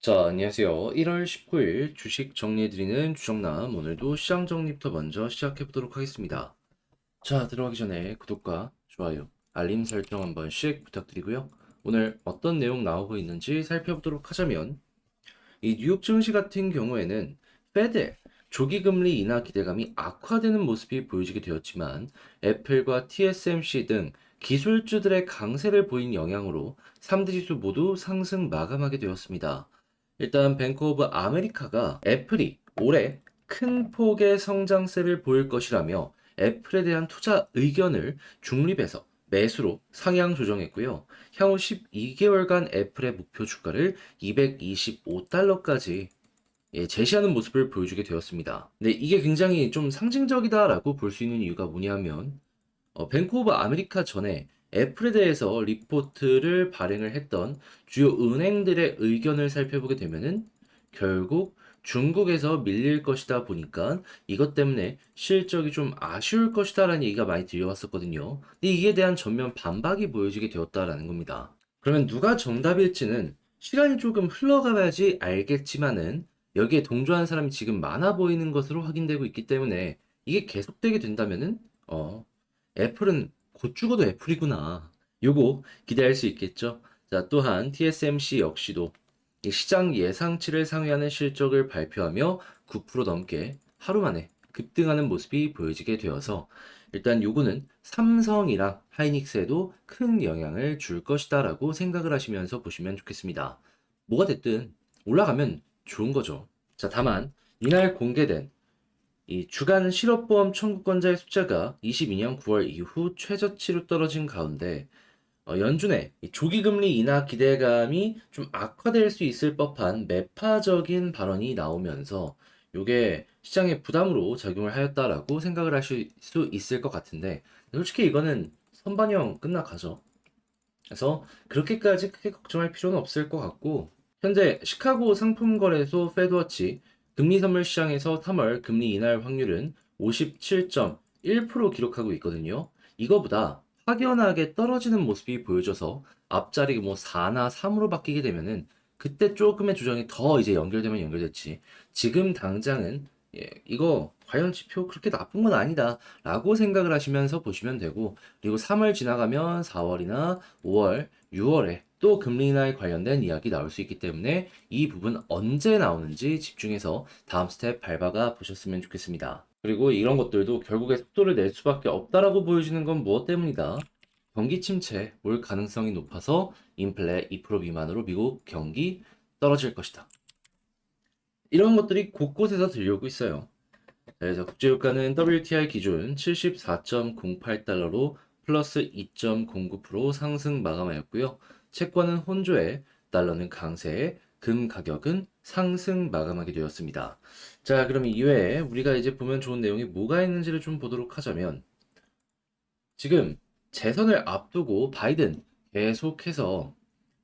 자, 안녕하세요. 1월 19일 주식 정리해드리는 주정남. 오늘도 시장 정리부터 먼저 시작해보도록 하겠습니다. 자, 들어가기 전에 구독과 좋아요, 알림 설정 한 번씩 부탁드리고요. 오늘 어떤 내용 나오고 있는지 살펴보도록 하자면, 이 뉴욕 증시 같은 경우에는 페드 조기금리 인하 기대감이 악화되는 모습이 보여지게 되었지만 애플과 TSMC 등 기술주들의 강세를 보인 영향으로 3대 지수 모두 상승 마감하게 되었습니다. 일단 뱅크 오브 아메리카가 애플이 올해 큰 폭의 성장세를 보일 것이라며 애플에 대한 투자 의견을 중립에서 매수로 상향 조정했고요. 향후 12개월간 애플의 목표 주가를 225달러까지 제시하는 모습을 보여주게 되었습니다. 근데 이게 굉장히 좀 상징적이다라고 볼 수 있는 이유가 뭐냐면 뱅크 오브 아메리카 전에 애플에 대해서 리포트를 발행을 했던 주요 은행들의 의견을 살펴보게 되면은 결국 중국에서 밀릴 것이다 보니까 이것 때문에 실적이 좀 아쉬울 것이다라는 얘기가 많이 들려왔었거든요. 근데 이에 대한 전면 반박이 보여지게 되었다라는 겁니다. 그러면 누가 정답일지는 시간이 조금 흘러가야지 알겠지만은 여기에 동조한 사람이 지금 많아 보이는 것으로 확인되고 있기 때문에 이게 계속되게 된다면은 애플은 곧 죽어도 애플이구나. 요거 기대할 수 있겠죠. 자, 또한 TSMC 역시도 이 시장 예상치를 상회하는 실적을 발표하며 9% 넘게 하루 만에 급등하는 모습이 보여지게 되어서 일단 요거는 삼성이랑 하이닉스에도 큰 영향을 줄 것이다라고 생각을 하시면서 보시면 좋겠습니다. 뭐가 됐든 올라가면 좋은 거죠. 자, 다만 이날 공개된 이 주간 실업보험 청구권자의 숫자가 22년 9월 이후 최저치로 떨어진 가운데 연준의 이 조기금리 인하 기대감이 좀 악화될 수 있을 법한 매파적인 발언이 나오면서 이게 시장의 부담으로 작용을 하였다라고 생각을 하실 수 있을 것 같은데 솔직히 이거는 선반영 끝나가죠. 그래서 그렇게까지 크게 걱정할 필요는 없을 것 같고 현재 시카고 상품거래소 페드워치 금리 선물 시장에서 3월 금리 인하 확률은 57.1% 기록하고 있거든요. 이거보다 확연하게 떨어지는 모습이 보여져서 앞자리 뭐 4나 3으로 바뀌게 되면은 그때 조금의 조정이 더 이제 연결되면 연결됐지. 지금 당장은 이거 과연 지표 그렇게 나쁜 건 아니다 라고 생각을 하시면서 보시면 되고 그리고 3월 지나가면 4월이나 5월, 6월에 또 금리 인하에 관련된 이야기 나올 수 있기 때문에 이 부분 언제 나오는지 집중해서 다음 스텝 밟아가 보셨으면 좋겠습니다. 그리고 이런 것들도 결국에 속도를 낼 수밖에 없다라고 보여지는 건 무엇 때문이다? 경기 침체 올 가능성이 높아서 인플레 2% 미만으로 미국 경기 떨어질 것이다. 이런 것들이 곳곳에서 들려오고 있어요. 그래서 국제유가는 WTI 기준 74.08달러로 플러스 2.09% 상승 마감하였고요. 채권은 혼조에 달러는 강세에 금 가격은 상승 마감하게 되었습니다. 자, 그럼 이외에 우리가 이제 보면 좋은 내용이 뭐가 있는지를 좀 보도록 하자면 지금 재선을 앞두고 바이든 계속해서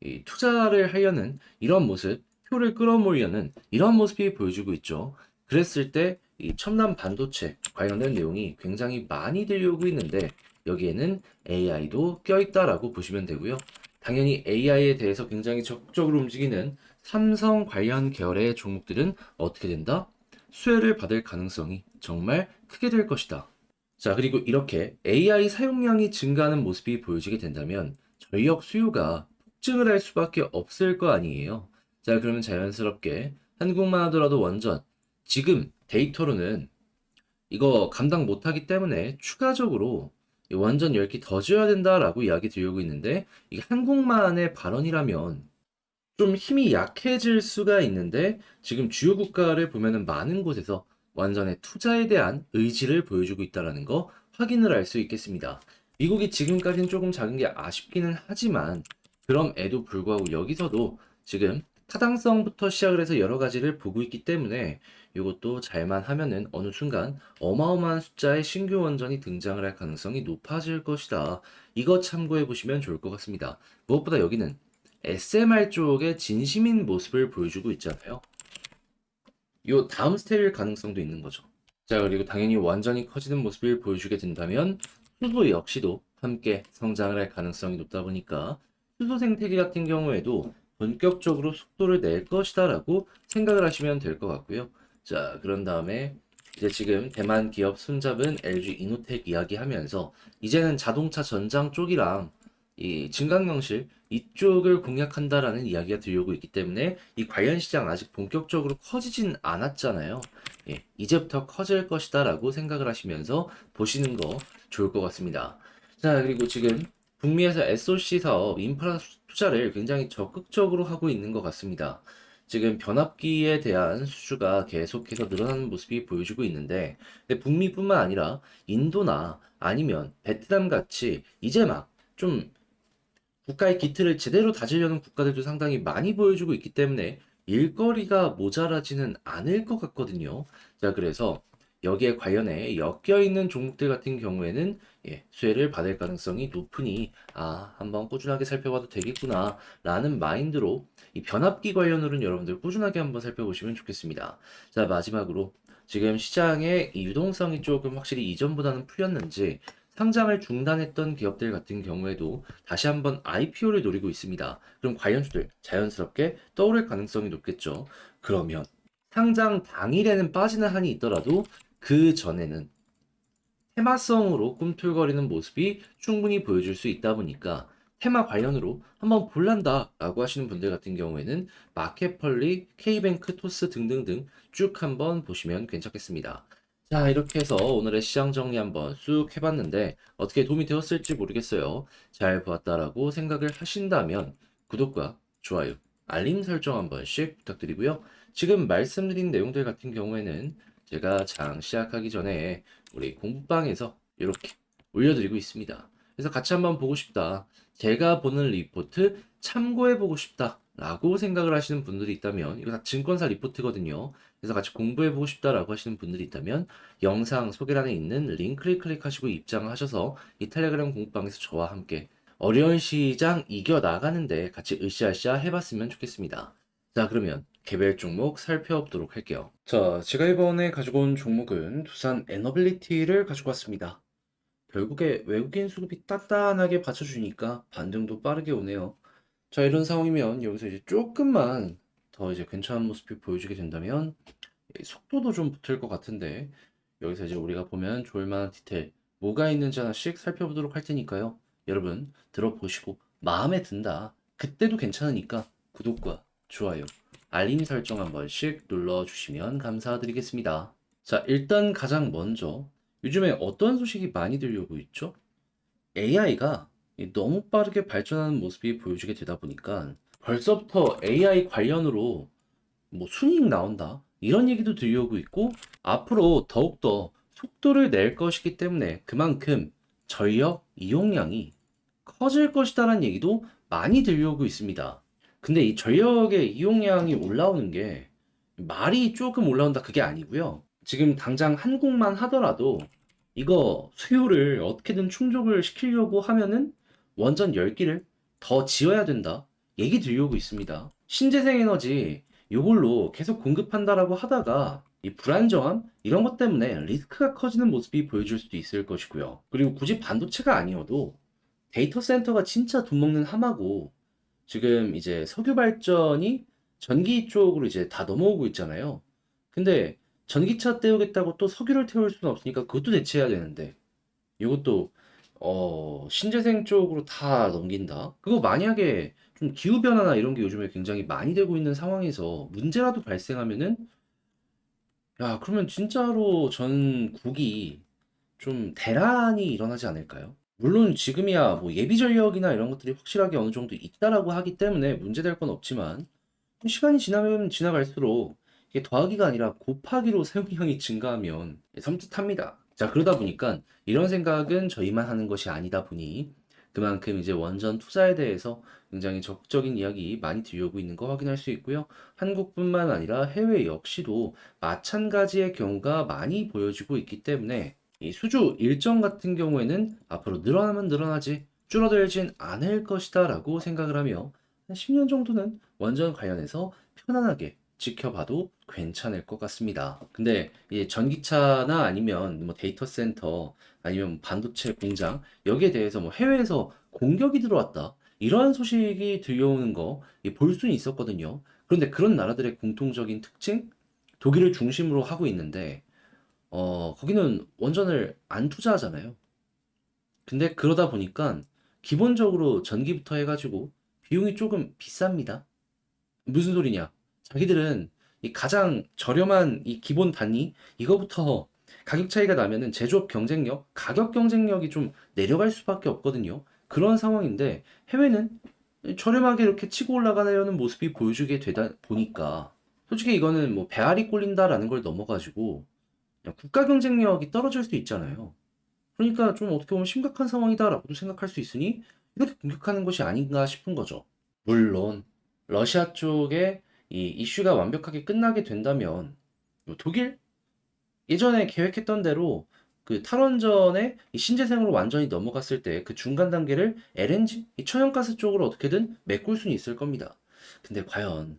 이 투자를 하려는 이런 모습, 표를 끌어모으려는 이런 모습이 보여주고 있죠. 그랬을 때 이 첨단 반도체 관련된 내용이 굉장히 많이 들려오고 있는데 여기에는 AI도 껴있다라고 보시면 되고요. 당연히 AI에 대해서 굉장히 적극적으로 움직이는 삼성 관련 계열의 종목들은 어떻게 된다? 수혜를 받을 가능성이 정말 크게 될 것이다. 자, 그리고 이렇게 AI 사용량이 증가하는 모습이 보여지게 된다면 전력 수요가 폭증을 할 수밖에 없을 거 아니에요. 자, 그러면 자연스럽게 한국만 하더라도 원전 지금 데이터로는 이거 감당 못하기 때문에 추가적으로 이 원전 10기 더 지어야 된다라고 이야기 드리고 있는데 이게 한국만의 발언이라면 좀 힘이 약해질 수가 있는데 지금 주요 국가를 보면은 많은 곳에서 완전의 투자에 대한 의지를 보여주고 있다는 거 확인을 할 수 있겠습니다. 미국이 지금까지는 조금 작은 게 아쉽기는 하지만 그럼에도 불구하고 여기서도 지금 타당성부터 시작을 해서 여러 가지를 보고 있기 때문에 이것도 잘만 하면은 어느 순간 어마어마한 숫자의 신규 원전이 등장을 할 가능성이 높아질 것이다. 이거 참고해 보시면 좋을 것 같습니다. 무엇보다 여기는 SMR 쪽의 진심인 모습을 보여주고 있잖아요. 요 다음 스텝일 가능성도 있는 거죠. 자, 그리고 당연히 완전히 커지는 모습을 보여주게 된다면 수소 역시도 함께 성장을 할 가능성이 높다 보니까 수소 생태계 같은 경우에도 본격적으로 속도를 낼 것이다라고 생각을 하시면 될 것 같고요. 자, 그런 다음에 이제 지금 대만 기업 손잡은 LG 이노텍 이야기하면서 이제는 자동차 전장 쪽이랑 이 증강경실 이쪽을 공략한다라는 이야기가 들려오고 있기 때문에 이 관련 시장 아직 본격적으로 커지진 않았잖아요. 예, 이제부터 커질 것이다라고 생각을 하시면서 보시는 거 좋을 것 같습니다. 자, 그리고 지금 북미에서 SOC 사업 인프라 투자를 굉장히 적극적으로 하고 있는 것 같습니다. 지금 변압기에 대한 수주가 계속해서 늘어나는 모습이 보여지고 있는데, 근데 북미뿐만 아니라 인도나 아니면 베트남 같이 이제 막 좀 국가의 기틀을 제대로 다지려는 국가들도 상당히 많이 보여주고 있기 때문에 일거리가 모자라지는 않을 것 같거든요. 자, 그래서 여기에 관련해 엮여 있는 종목들 같은 경우에는 수혜를 받을 가능성이 높으니 한번 꾸준하게 살펴봐도 되겠구나 라는 마인드로 이 변압기 관련으로는 여러분들 꾸준하게 한번 살펴보시면 좋겠습니다. 자, 마지막으로 지금 시장의 이 유동성이 조금 확실히 이전보다는 풀렸는지 상장을 중단했던 기업들 같은 경우에도 다시 한번 IPO를 노리고 있습니다. 그럼 관련주들 자연스럽게 떠오를 가능성이 높겠죠. 그러면 상장 당일에는 빠지는 한이 있더라도 그 전에는 테마성으로 꿈틀거리는 모습이 충분히 보여줄 수 있다 보니까 테마 관련으로 한번 볼란다 라고 하시는 분들 같은 경우에는 마켓펄리, K뱅크, 토스 등등등 쭉 한번 보시면 괜찮겠습니다. 자, 이렇게 해서 오늘의 시장 정리 한번 쑥 해봤는데 어떻게 도움이 되었을지 모르겠어요. 잘 보았다라고 생각을 하신다면 구독과 좋아요, 알림 설정 한 번씩 부탁드리고요. 지금 말씀드린 내용들 같은 경우에는 제가 장 시작하기 전에 우리 공부방에서 이렇게 올려드리고 있습니다. 그래서 같이 한번 보고 싶다. 제가 보는 리포트 참고해보고 싶다. 라고 생각을 하시는 분들이 있다면, 이거 다 증권사 리포트거든요. 그래서 같이 공부해보고 싶다라고 하시는 분들이 있다면, 영상 소개란에 있는 링크를 클릭하시고 입장을 하셔서 이 텔레그램 공부방에서 저와 함께 어려운 시장 이겨나가는데 같이 으쌰으쌰 해봤으면 좋겠습니다. 자, 그러면 개별 종목 살펴보도록 할게요. 자, 제가 이번에 가지고 온 종목은 두산 에너빌리티를 가지고 왔습니다. 결국에 외국인 수급이 단단하게 받쳐주니까 반등도 빠르게 오네요. 자, 이런 상황이면 여기서 이제 조금만 더 이제 괜찮은 모습이 보여주게 된다면 속도도 좀 붙을 것 같은데 여기서 이제 우리가 보면 좋을만한 디테일 뭐가 있는지 하나씩 살펴보도록 할 테니까요. 여러분 들어보시고 마음에 든다. 그때도 괜찮으니까 구독과 좋아요, 알림 설정 한 번씩 눌러주시면 감사드리겠습니다. 자, 일단 가장 먼저 요즘에 어떤 소식이 많이 들려오고 있죠? AI가 너무 빠르게 발전하는 모습이 보여지게 되다 보니까 벌써부터 AI 관련으로 뭐 순이익 나온다 이런 얘기도 들려오고 있고 앞으로 더욱더 속도를 낼 것이기 때문에 그만큼 전력 이용량이 커질 것이다라는 얘기도 많이 들려오고 있습니다. 근데 이 전력의 이용량이 올라오는 게 말이 조금 올라온다 그게 아니고요. 지금 당장 한국만 하더라도 이거 수요를 어떻게든 충족을 시키려고 하면은 원전 10기를 더 지어야 된다. 얘기 들려오고 있습니다. 신재생 에너지 이걸로 계속 공급한다라고 하다가 이 불안정함 이런 것 때문에 리스크가 커지는 모습이 보여줄 수도 있을 것이고요. 그리고 굳이 반도체가 아니어도 데이터 센터가 진짜 돈 먹는 하마고 지금 이제 석유 발전이 전기 쪽으로 이제 다 넘어오고 있잖아요. 근데 전기차 때우겠다고 또 석유를 태울 수는 없으니까 그것도 대체해야 되는데 이것도 신재생 쪽으로 다 넘긴다. 그거 만약에 좀 기후 변화나 이런 게 요즘에 굉장히 많이 되고 있는 상황에서 문제라도 발생하면은 야, 그러면 진짜로 전국이 좀 대란이 일어나지 않을까요? 물론 지금이야 뭐 예비 전력이나 이런 것들이 확실하게 어느 정도 있다라고 하기 때문에 문제될 건 없지만 시간이 지나면 지나갈수록 이게 더하기가 아니라 곱하기로 사용량이 증가하면 섬찟합니다. 자, 그러다 보니까 이런 생각은 저희만 하는 것이 아니다 보니 그만큼 이제 원전 투자에 대해서 굉장히 적극적인 이야기 많이 들려오고 있는 거 확인할 수 있고요. 한국뿐만 아니라 해외 역시도 마찬가지의 경우가 많이 보여지고 있기 때문에 이 수주 일정 같은 경우에는 앞으로 늘어나면 늘어나지 줄어들진 않을 것이다 라고 생각을 하며 한 10년 정도는 원전 관련해서 편안하게 지켜봐도 괜찮을 것 같습니다. 근데 이 전기차나 아니면 뭐 데이터 센터 아니면 반도체 공장 여기에 대해서 뭐 해외에서 공격이 들어왔다 이러한 소식이 들려오는 거 볼 수는 있었거든요. 그런데 그런 나라들의 공통적인 특징? 독일을 중심으로 하고 있는데 거기는 원전을 안 투자하잖아요. 근데 그러다 보니까 기본적으로 전기부터 해가지고 비용이 조금 비쌉니다. 무슨 소리냐? 자기들은 이 가장 저렴한 이 기본 단위 이거부터 가격 차이가 나면은 제조업 경쟁력, 가격 경쟁력이 좀 내려갈 수밖에 없거든요. 그런 상황인데 해외는 저렴하게 이렇게 치고 올라가려는 모습이 보여주게 되다 보니까 솔직히 이거는 뭐 배알이 꼴린다라는 걸 넘어가지고 그냥 국가 경쟁력이 떨어질 수 있잖아요. 그러니까 좀 어떻게 보면 심각한 상황이다라고도 생각할 수 있으니 이렇게 공격하는 것이 아닌가 싶은 거죠. 물론 러시아 쪽에 이 이슈가 완벽하게 끝나게 된다면 뭐 독일 예전에 계획했던 대로 그 탈원전에 이 신재생으로 완전히 넘어갔을 때 그 중간 단계를 LNG, 이 천연가스 쪽으로 어떻게든 메꿀 수는 있을 겁니다. 근데 과연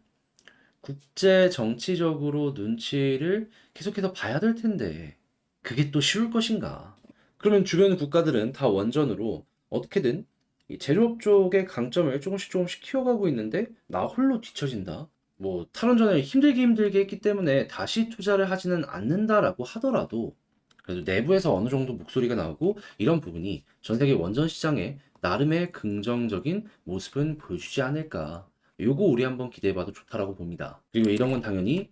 국제 정치적으로 눈치를 계속해서 봐야 될 텐데 그게 또 쉬울 것인가? 그러면 주변 국가들은 다 원전으로 어떻게든 이 제조업 쪽의 강점을 조금씩 조금씩 키워가고 있는데 나 홀로 뒤처진다. 뭐 탈원전을 힘들게 했기 때문에 다시 투자를 하지는 않는다라고 하더라도 그래도 내부에서 어느 정도 목소리가 나오고 이런 부분이 전 세계 원전 시장에 나름의 긍정적인 모습은 보여주지 않을까. 요거 우리 한번 기대해봐도 좋다라고 봅니다. 그리고 이런 건 당연히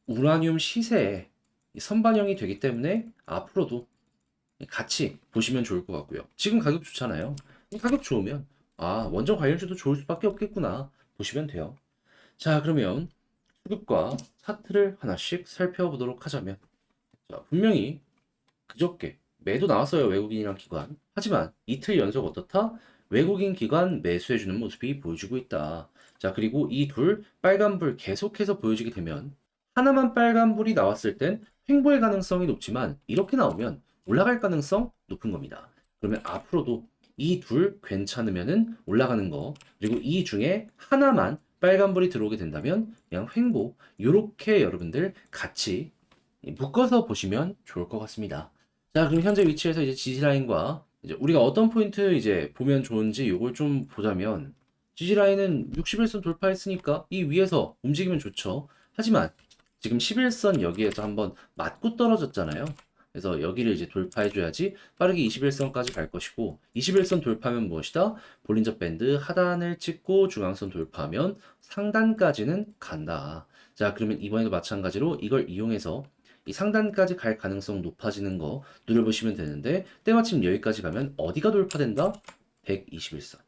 우라늄 시세에 선반영이 되기 때문에 앞으로도 같이 보시면 좋을 것 같고요. 지금 가격 좋잖아요. 이 가격 좋으면 아 원전 관련주도 좋을 수밖에 없겠구나 보시면 돼요. 자 그러면 수급과 차트를 하나씩 살펴보도록 하자면 자, 분명히 그저께 매도 나왔어요. 외국인이랑 기관. 하지만 이틀 연속 어떻다? 외국인 기관 매수해주는 모습이 보여주고 있다. 자, 그리고 이 둘 빨간불 계속해서 보여지게 되면 하나만 빨간불이 나왔을 땐 횡보의 가능성이 높지만 이렇게 나오면 올라갈 가능성 높은 겁니다. 그러면 앞으로도 이 둘 괜찮으면은 올라가는 거 그리고 이 중에 하나만 빨간불이 들어오게 된다면 그냥 횡보 요렇게 여러분들 같이 묶어서 보시면 좋을 것 같습니다. 자, 그럼 현재 위치에서 이제 지지라인과 이제 우리가 어떤 포인트 이제 보면 좋은지 요걸 좀 보자면 지지라인은 61선 돌파했으니까 이 위에서 움직이면 좋죠. 하지만 지금 11선 여기에서 한번 맞고 떨어졌잖아요. 그래서 여기를 이제 돌파해줘야지 빠르게 21선까지 갈 것이고 21선 돌파하면 무엇이다? 볼린저 밴드 하단을 찍고 중앙선 돌파하면 상단까지는 간다. 자, 그러면 이번에도 마찬가지로 이걸 이용해서 이 상단까지 갈 가능성 높아지는 거 누려보시면 되는데 때마침 여기까지 가면 어디가 돌파된다? 121선.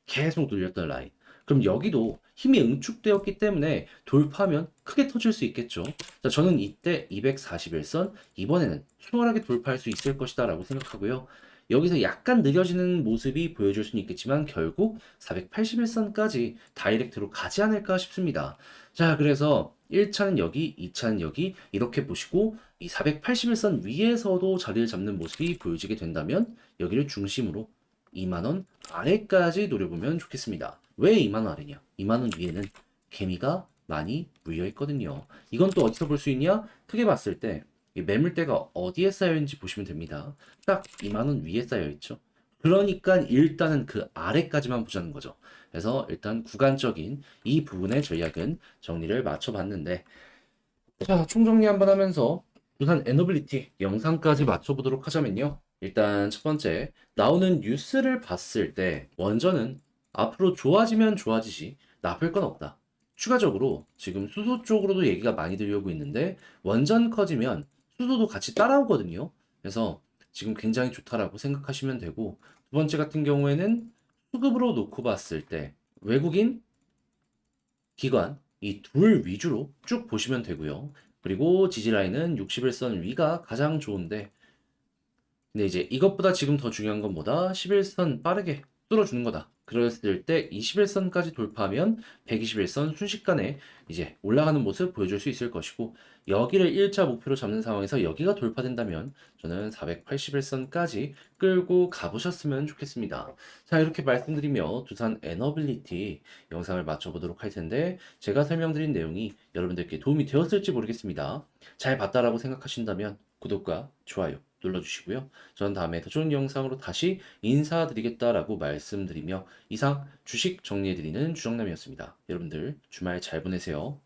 계속 눌렸던 라인. 그럼 여기도 힘이 응축되었기 때문에 돌파하면 크게 터질 수 있겠죠. 자, 저는 이때 241선 이번에는 수월하게 돌파할 수 있을 것이다 라고 생각하고요. 여기서 약간 느려지는 모습이 보여줄 수는 있겠지만 결국 481선까지 다이렉트로 가지 않을까 싶습니다. 자, 그래서 1차는 여기, 2차는 여기 이렇게 보시고 이 481선 위에서도 자리를 잡는 모습이 보여지게 된다면 여기를 중심으로 2만원 아래까지 노려보면 좋겠습니다. 왜 2만원 아래냐? 2만원 위에는 개미가 많이 물려 있거든요. 이건 또 어디서 볼 수 있냐? 크게 봤을 때 이 매물대가 어디에 쌓여 있는지 보시면 됩니다. 딱 2만원 위에 쌓여 있죠. 그러니까 일단은 그 아래까지만 보자는 거죠. 그래서 일단 구간적인 이 부분의 전략은 정리를 맞춰봤는데 자, 총정리 한번 하면서 부산 에너빌리티 영상까지 맞춰보도록 하자면요. 일단 첫 번째, 나오는 뉴스를 봤을 때 원전은 앞으로 좋아지면 좋아지지 나쁠 건 없다. 추가적으로 지금 수소 쪽으로도 얘기가 많이 들려오고 있는데 원전 커지면 수소도 같이 따라오거든요. 그래서 지금 굉장히 좋다라고 생각하시면 되고 두 번째 같은 경우에는 수급으로 놓고 봤을 때 외국인 기관 이 둘 위주로 쭉 보시면 되고요. 그리고 지지라인은 61선 위가 가장 좋은데 근데 이제 이것보다 지금 더 중요한 건 뭐다? 11선 빠르게 뚫어주는 거다. 그랬을 때 21선까지 돌파하면 121선 순식간에 이제 올라가는 모습 보여줄 수 있을 것이고 여기를 1차 목표로 잡는 상황에서 여기가 돌파된다면 저는 481선까지 끌고 가보셨으면 좋겠습니다. 자, 이렇게 말씀드리며 두산 에너빌리티 영상을 마쳐보도록 할 텐데 제가 설명드린 내용이 여러분들께 도움이 되었을지 모르겠습니다. 잘 봤다라고 생각하신다면 구독과 좋아요 눌러주시고요. 전 다음에 더 좋은 영상으로 다시 인사드리겠다라고 말씀드리며 이상 주식 정리해드리는 주정남이었습니다. 여러분들 주말 잘 보내세요.